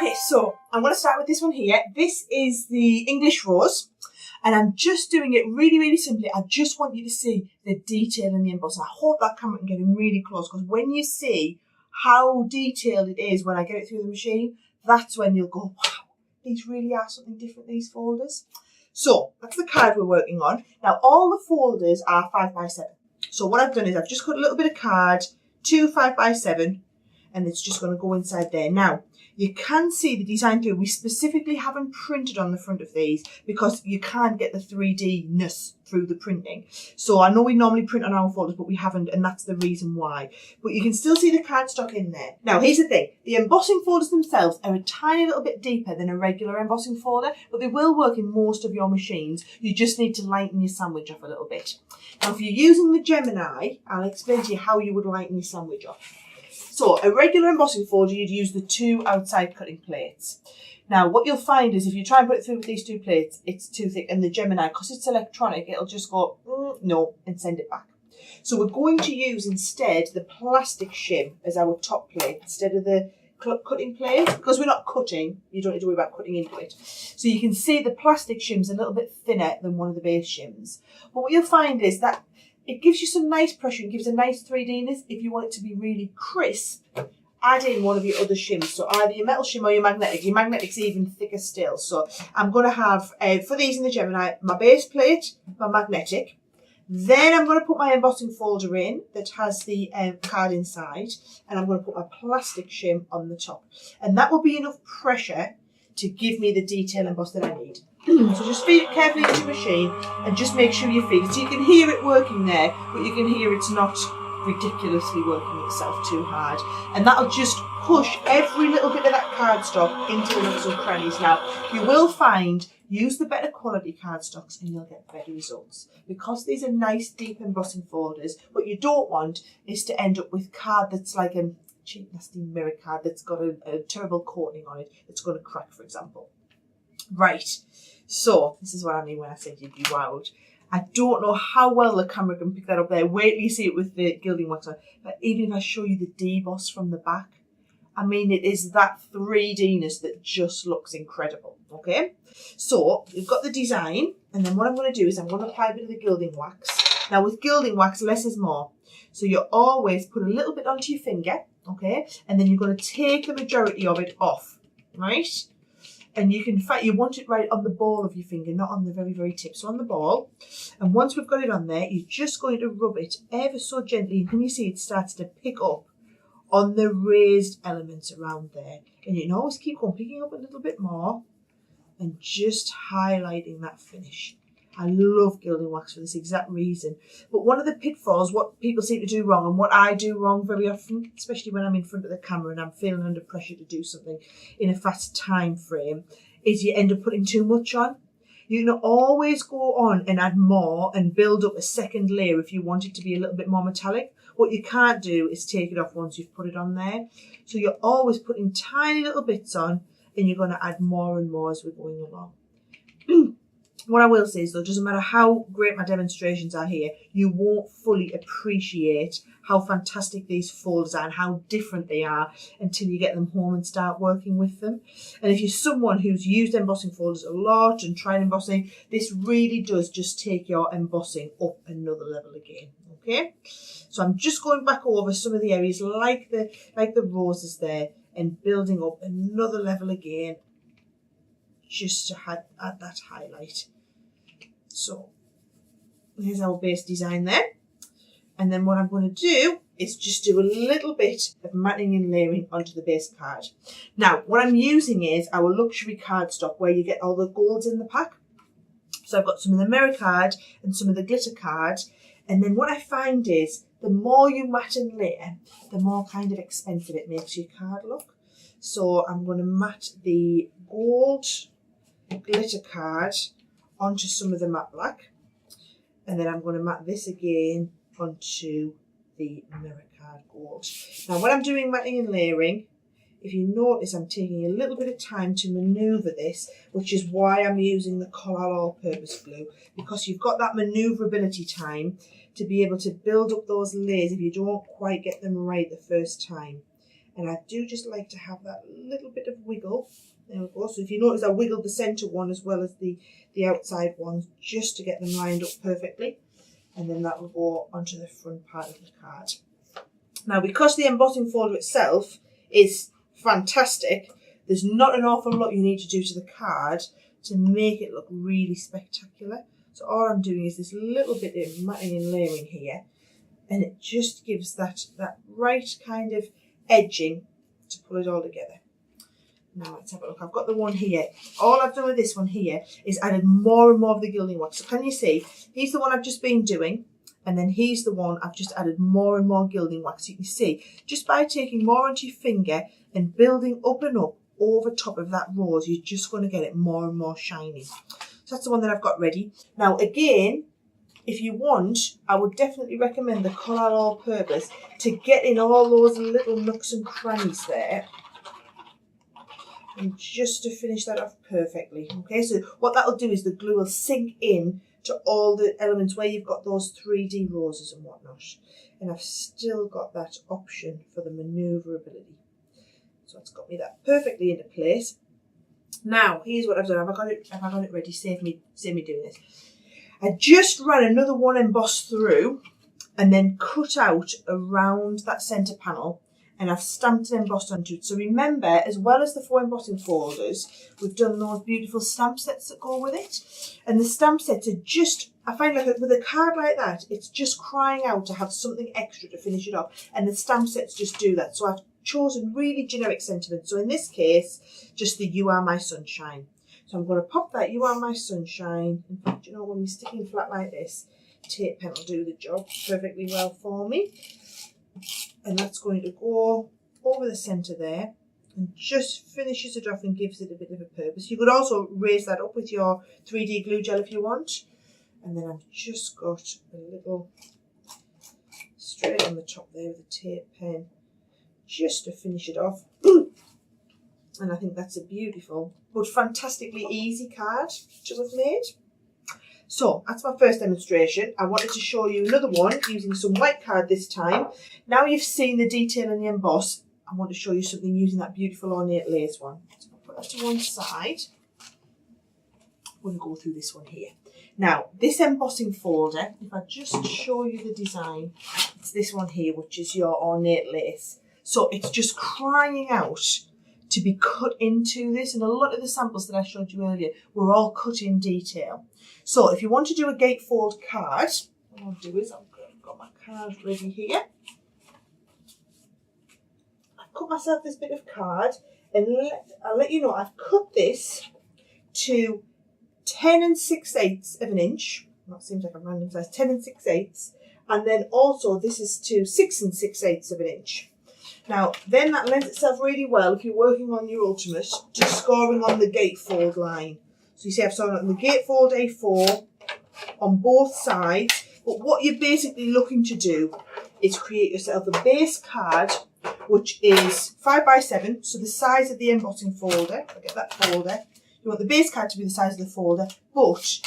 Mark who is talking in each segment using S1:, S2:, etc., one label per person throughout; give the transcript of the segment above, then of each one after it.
S1: Okay, so I'm going to start with this one here. This is the English rose, and I'm just doing it really, really simply. I just want you to see the detail in the emboss. I hope that camera can get in really close, because when you see how detailed it is when I get it through the machine, that's when you'll go, wow, these really are something different, these folders. So that's the card we're working on. Now, all the folders are 5x7. So what I've done is I've just cut a little bit of card, 2 5x7, and it's just going to go inside there. Now, you can see the design through. We specifically haven't printed on the front of these because you can't get the 3D-ness through the printing. So I know we normally print on our folders, but we haven't, and that's the reason why. But you can still see the cardstock in there. Now, here's the thing. The embossing folders themselves are a tiny little bit deeper than a regular embossing folder, but they will work in most of your machines. You just need to lighten your sandwich off a little bit. Now, if you're using the Gemini, I'll explain to you how you would lighten your sandwich off. So a regular embossing folder, you'd use the 2 outside cutting plates. Now, what you'll find is if you try and put it through with these 2 plates, it's too thick. And the Gemini, because it's electronic, it'll just go, no, and send it back. So we're going to use instead the plastic shim as our top plate instead of the cutting plate. Because we're not cutting, you don't need to worry about cutting into it. So you can see the plastic shim's a little bit thinner than one of the base shims. But what you'll find is that it gives you some nice pressure and gives a nice 3D-ness. If you want it to be really crisp, add in one of your other shims. So either your metal shim or your magnetic. Your magnetic's even thicker still. So I'm going to have, for these in the Gemini, my base plate, my magnetic. Then I'm going to put my embossing folder in that has the card inside. And I'm going to put my plastic shim on the top. And that will be enough pressure to give me the detail emboss that I need. So just feed it carefully into your machine and just make sure you feed it. So you can hear it working there, but you can hear it's not ridiculously working itself too hard. And that'll just push every little bit of that cardstock into the nooks and crannies. Now, you will find, use the better quality cardstocks and you'll get better results. Because these are nice deep embossing folders, what you don't want is to end up with card that's like a cheap nasty mirror card that's got a terrible coating on it that's going to crack, for example. Right, so this is what I mean when I said you'd be wowed. I don't know how well the camera can pick that up there. Wait till you see it with the gilding wax on. But even if I show you the deboss from the back, I mean, it is that 3D-ness that just looks incredible, okay? So you've got the design, and then what I'm going to do is I'm going to apply a bit of the gilding wax. Now with gilding wax, less is more. So you always put a little bit onto your finger, okay? And then you're going to take the majority of it off, right? And you can, in fact, you want it right on the ball of your finger, not on the very, very tip. So on the ball. And once we've got it on there, you're just going to rub it ever so gently. And can you see it starts to pick up on the raised elements around there? And you can always keep on picking up a little bit more and just highlighting that finish. I love gilding wax for this exact reason. But one of the pitfalls, what people seem to do wrong, and what I do wrong very often, especially when I'm in front of the camera and I'm feeling under pressure to do something in a fast time frame, is you end up putting too much on. You can always go on and add more and build up a second layer if you want it to be a little bit more metallic. What you can't do is take it off once you've put it on there. So you're always putting tiny little bits on, and you're going to add more and more as we're going along. What I will say is, though, it doesn't matter how great my demonstrations are here, you won't fully appreciate how fantastic these folders are and how different they are until you get them home and start working with them. And if you're someone who's used embossing folders a lot and tried embossing, this really does just take your embossing up another level again. Okay, so I'm just going back over some of the areas like the roses there and building up another level again, just to add that highlight. So here's our base design there. And then what I'm going to do is just do a little bit of matting and layering onto the base card. Now, what I'm using is our luxury cardstock where you get all the golds in the pack. So I've got some of the mirror card and some of the glitter card. And then what I find is the more you mat and layer, the more kind of expensive it makes your card look. So I'm going to mat the gold glitter card onto some of the matte black, and then I'm going to mat this again onto the mirror card gold. Now when I'm doing matting and layering, if you notice, I'm taking a little bit of time to manoeuvre this, which is why I'm using the Collal all-purpose glue, because you've got that manoeuvrability time to be able to build up those layers if you don't quite get them right the first time. And I do just like to have that little bit of wiggle. There we go. So if you notice, I wiggled the centre one as well as the outside ones just to get them lined up perfectly. And then that will go onto the front part of the card. Now, because the embossing folder itself is fantastic, there's not an awful lot you need to do to the card to make it look really spectacular. So all I'm doing is this little bit of matting and layering here, and it just gives that right kind of edging to pull it all together. Now let's have a look. I've got the one here. All I've done with this one here is added more and more of the gilding wax. So can you see? Here's the one I've just been doing, and then here's the one I've just added more and more gilding wax. You can see, just by taking more onto your finger and building up and up over top of that rose, you're just going to get it more and more shiny. So that's the one that I've got ready. Now again, if you want, I would definitely recommend the colour all purpose to get in all those little nooks and crannies there. And just to finish that off perfectly. Okay, so what that'll do is the glue will sink in to all the elements where you've got those 3D roses and whatnot. And I've still got that option for the manoeuvrability. So it's got me that perfectly into place. Now, here's what I've done. Have I got it ready? Save me doing this. I just ran another one embossed through and then cut out around that centre panel, and I've stamped and embossed onto it. So remember, as well as the 4 embossing folders, we've done those beautiful stamp sets that go with it. And the stamp sets are just, I find like with a card like that, it's just crying out to have something extra to finish it off. And the stamp sets just do that. So I've chosen really generic sentiments. So in this case, just the You Are My Sunshine. So I'm going to pop that You Are My Sunshine. In fact, you know, when you're sticking flat like this, tape pen will do the job perfectly well for me. And that's going to go over the centre there and just finishes it off and gives it a bit of a purpose. You could also raise that up with your 3D glue gel if you want. And then I've just got a little straight on the top there with a tape pen just to finish it off. And I think that's a beautiful but fantastically easy card to have made. So that's my first demonstration. I wanted to show you another one using some white card this time. Now you've seen the detail and the emboss, I want to show you something using that beautiful ornate lace one. So I'll put that to one side. We'll go through this one here. Now, this embossing folder, if I just show you the design, it's this one here, which is your ornate lace. So it's just crying out to be cut into this, and a lot of the samples that I showed you earlier were all cut in detail. So if you want to do a gatefold card, what I'll do is I've got my card ready here. I've cut myself this bit of card, and I'll let you know I've cut this to 10 6/8 of an inch. That seems like a random size. 10 6/8, and then also this is to 6 6/8 of an inch. Now, then that lends itself really well if you're working on your ultimate to scoring on the gatefold line. So you see I've sewn on the gatefold A4 on both sides, but what you're basically looking to do is create yourself a base card which is 5x7, so the size of the embossing folder. I'll get that folder. You want the base card to be the size of the folder, but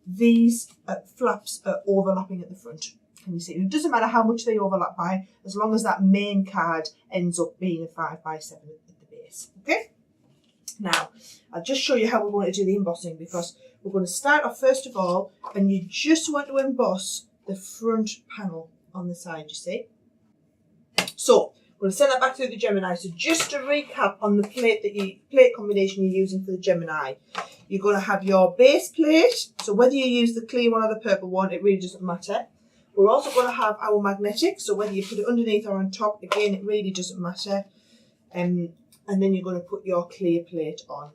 S1: these flaps are overlapping at the front. Can you see? It doesn't matter how much they overlap by, as long as that main card ends up being a 5x7 at the base. Okay? Now, I'll just show you how we're going to do the embossing, because we're going to start off first of all, and you just want to emboss the front panel on the side, you see? So, we're going to send that back through the Gemini. So just to recap on the plate combination you're using for the Gemini, you're going to have your base plate. So whether you use the clear one or the purple one, it really doesn't matter. We're also going to have our magnetic, so whether you put it underneath or on top, again, it really doesn't matter. And then you're going to put your clear plate on.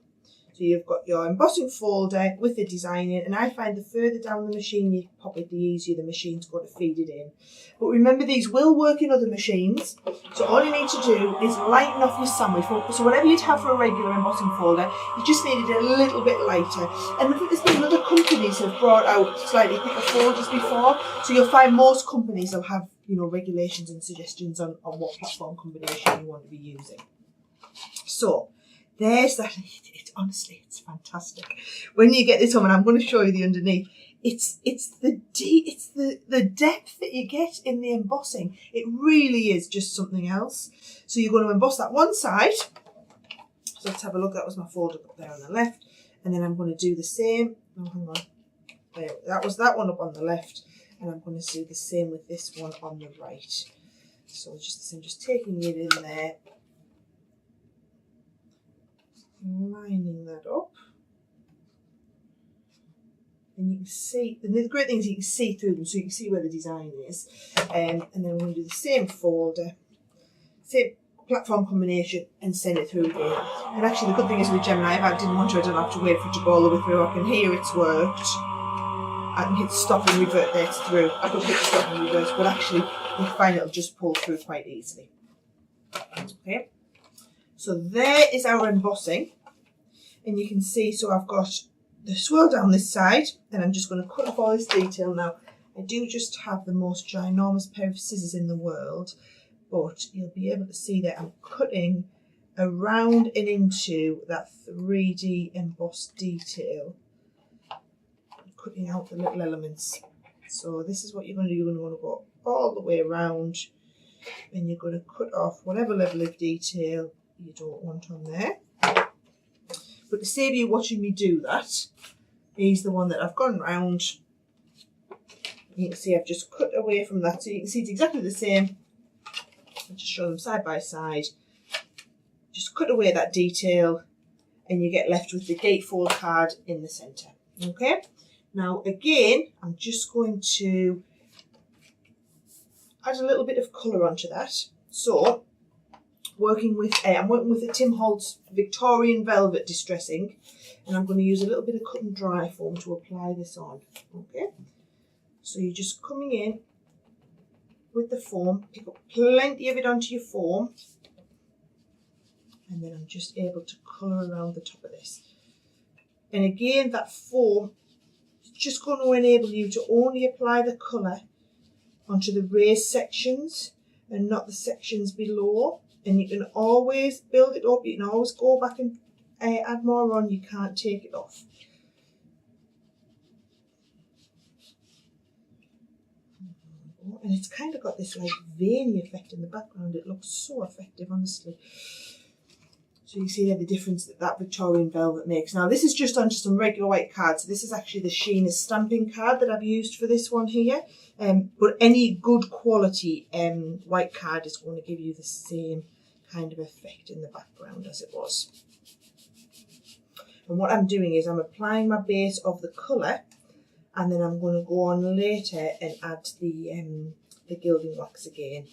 S1: So you've got your embossing folder with the design in, and I find the further down the machine you pop it, the easier the machine's going to feed it in. But remember, these will work in other machines, so all you need to do is lighten off your sandwich. So whatever you'd have for a regular embossing folder, you just need it a little bit lighter. And I think there's been other companies that have brought out slightly thicker folders before, so you'll find most companies will have, you know, regulations and suggestions on what platform combination you want to be using. So there's that. Honestly, it's fantastic. When you get this home, and I'm going to show you the underneath, it's the depth that you get in the embossing. It really is just something else. So you're going to emboss that one side. So let's have a look. That was my folder up there on the left. And then I'm going to do the same. Oh, hang on. There, that was that one up on the left. And I'm going to do the same with this one on the right. So I'm just taking it in there. Lining that up. And you can see, and the great thing is you can see through them, so you can see where the design is. And then I'm going to do the same folder, same platform combination, and send it through again. And actually the good thing is with Gemini, if I didn't want to, I don't have to wait for it to go all the way through. I can hear it's worked. I can hit stop and revert there it's through. I could hit stop and reverse, but actually you find it'll just pull through quite easily. Okay, so there is our embossing. And you can see, so I've got the swirl down this side, and I'm just going to cut off all this detail now. I do just have the most ginormous pair of scissors in the world, but you'll be able to see that I'm cutting around and into that 3D embossed detail. I'm cutting out the little elements. So this is what you're going to do. You're going to want to go all the way around, and you're going to cut off whatever level of detail you don't want on there. But to save you watching me do that, is the one that I've gone round. You can see I've just cut away from that, so you can see it's exactly the same. I'll just show them side by side. Just cut away that detail, and you get left with the gatefold card in the centre. Okay. Now again, I'm just going to add a little bit of colour onto that. So I'm working with a Tim Holtz Victorian Velvet Distressing, and I'm going to use a little bit of cut and dry foam to apply this on. Okay, so you're just coming in with the foam, pick up plenty of it onto your foam, and then I'm just able to colour around the top of this. And again, that foam is just going to enable you to only apply the colour onto the raised sections and not the sections below. And you can always build it up, you can always go back and add more on, you can't take it off. And it's kind of got this like veiny effect in the background. It looks so effective, honestly. So you see there the difference that Victorian velvet makes. Now this is just onto some regular white cards. So this is actually the Sheena stamping card that I've used for this one here. But any good quality white card is going to give you the same kind of effect in the background as it was. And what I'm doing is I'm applying my base of the colour, and then I'm going to go on later and add the gilding wax again.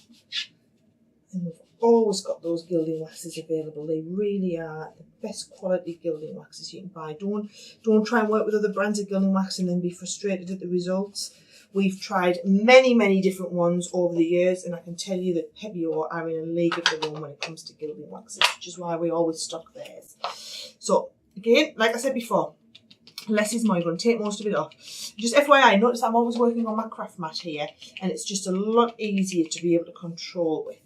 S1: And we've always got those gilding waxes available. They really are the best quality gilding waxes you can buy. Don't try and work with other brands of gilding wax and then be frustrated at the results. We've tried many different ones over the years, and I can tell you that Pebeo are in a league of their own when it comes to gilding waxes, which is why we always stock theirs. So again, like I said before, less is more. You're going to take most of it off. Just FYI, notice I'm always working on my craft mat here, and it's just a lot easier to be able to control with.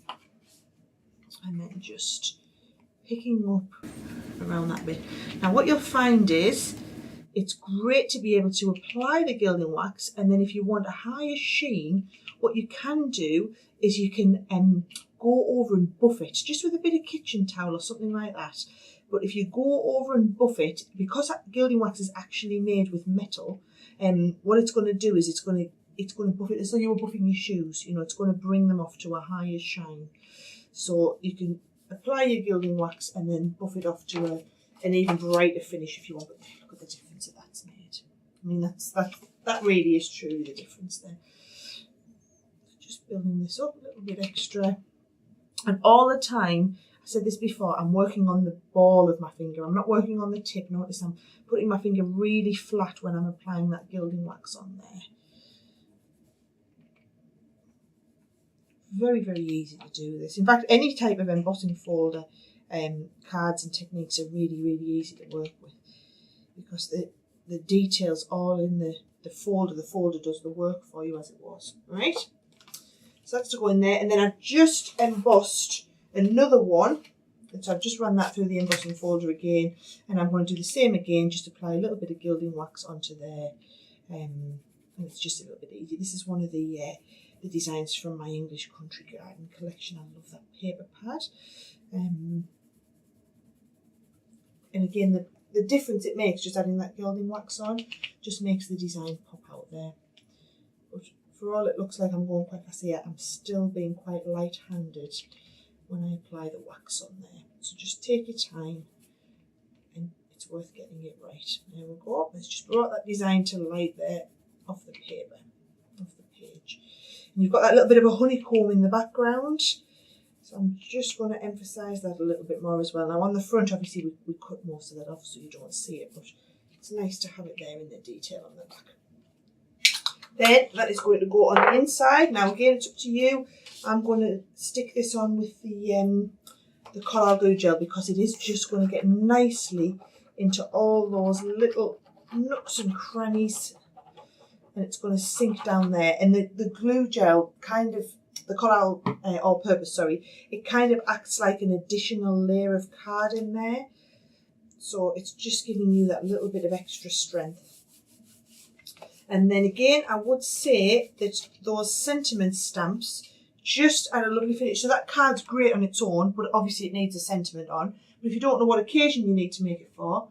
S1: And then just picking up around that bit. Now what you'll find is it's great to be able to apply the gilding wax, and then if you want a higher sheen, what you can do is you can go over and buff it just with a bit of kitchen towel or something like that. But if you go over and buff it, because gilding wax is actually made with metal, what it's going to do is it's going to buff it as though you were buffing your shoes. You know, it's going to bring them off to a higher shine. So you can apply your gilding wax and then buff it off to an even brighter finish if you want. But look at the difference that that's made. I mean, that really is truly the difference there. Just building this up a little bit extra. And all the time, I said this before, I'm working on the ball of my finger. I'm not working on the tip. Notice I'm putting my finger really flat when I'm applying that gilding wax on there. Very easy to do this. In fact, any type of embossing folder, cards and techniques are really easy to work with, because the details all in the folder. The folder does the work for you as it was, right? So that's to go in there, and then I've just embossed another one. So I've just run that through the embossing folder again, and I'm going to do the same again, just apply a little bit of gilding wax onto there. And it's just a little bit easy. This is one of the designs from my English Country Garden collection. I love that paper pad. And again, the difference it makes, just adding that gilding wax on, just makes the design pop out there. But for all it looks like I'm going quite fast here, I'm still being quite light-handed when I apply the wax on there. So just take your time, and it's worth getting it right. There we go. Let's just brought that design to light there off the paper, off the page. And you've got that little bit of a honeycomb in the background. So I'm just going to emphasise that a little bit more as well. Now on the front, obviously, we cut most of that off so you don't see it, but it's nice to have it there in the detail on the back. Then that is going to go on the inside. Now again, it's up to you. I'm going to stick this on with the coral glue gel because it is just going to get nicely into all those little nooks and crannies, and it's going to sink down there. And the glue gel kind of, the coral all-purpose, sorry, it kind of acts like an additional layer of card in there. So it's just giving you that little bit of extra strength. And then again, I would say that those sentiment stamps just add a lovely finish. So that card's great on its own, but obviously it needs a sentiment on. But if you don't know what occasion you need to make it for,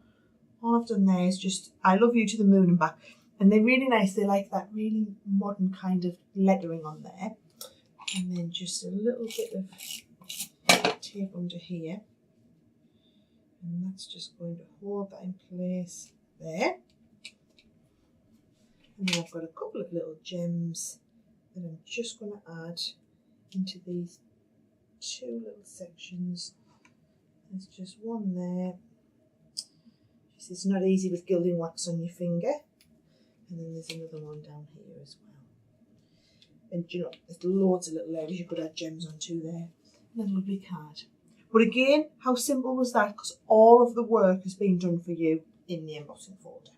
S1: all I've done there is just, I love you to the moon and back. And they're really nice. They like that really modern kind of lettering on there. And then just a little bit of tape under here. And that's just going to hold that in place there. And then I've got a couple of little gems that I'm just going to add into these two little sections. There's just one there. It's not easy with gilding wax on your finger. And then there's another one down here as well. And you know, there's loads of little areas you could add gems onto there. And a lovely card. But again, how simple was that? Because all of the work has been done for you in the embossing folder.